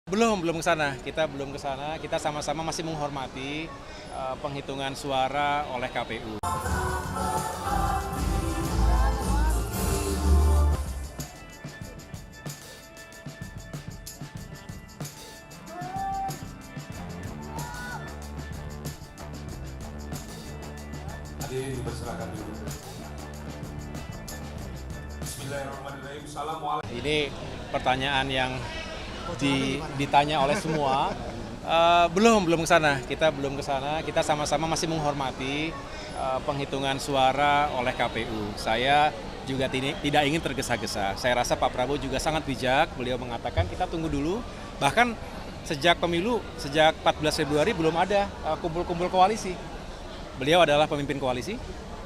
Belum ke sana. Kita belum ke sana. Kita sama-sama masih menghormati penghitungan suara oleh KPU. Hadirin dipersilakan dulu. Bismillahirrahmanirrahim. Assalamualaikum. Ini pertanyaan yang ditanya oleh semua. Belum ke sana. Kita belum ke sana. Kita sama-sama masih menghormati penghitungan suara oleh KPU. Saya juga tidak ingin tergesa-gesa. Saya rasa Pak Prabowo juga sangat bijak. Beliau mengatakan kita tunggu dulu. Bahkan sejak pemilu, sejak 14 Februari belum ada kumpul-kumpul koalisi. Beliau adalah pemimpin koalisi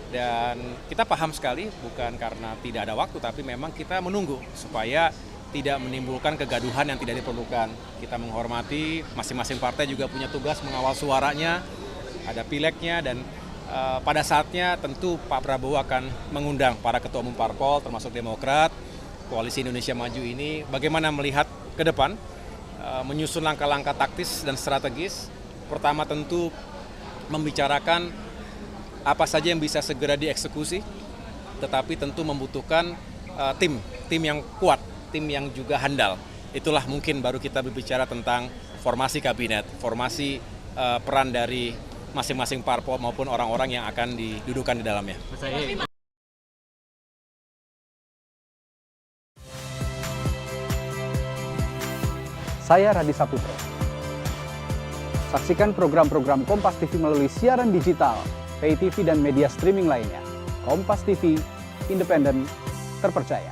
dan kita paham sekali bukan karena tidak ada waktu, tapi memang kita menunggu supaya tidak menimbulkan kegaduhan yang tidak diperlukan. Kita menghormati, masing-masing partai juga punya tugas mengawal suaranya, ada pileknya, dan pada saatnya tentu Pak Prabowo akan mengundang para ketua umum parpol termasuk Demokrat, Koalisi Indonesia Maju ini bagaimana melihat ke depan, menyusun langkah-langkah taktis dan strategis. Pertama tentu membicarakan apa saja yang bisa segera dieksekusi, tetapi tentu membutuhkan tim yang kuat, tim yang juga handal. Itulah mungkin baru kita berbicara tentang formasi kabinet, formasi peran dari masing-masing parpol maupun orang-orang yang akan didudukan di dalamnya. Saya Radi Saputro. Saksikan program-program Kompas TV melalui siaran digital, pay TV dan media streaming lainnya. Kompas TV, independen, terpercaya.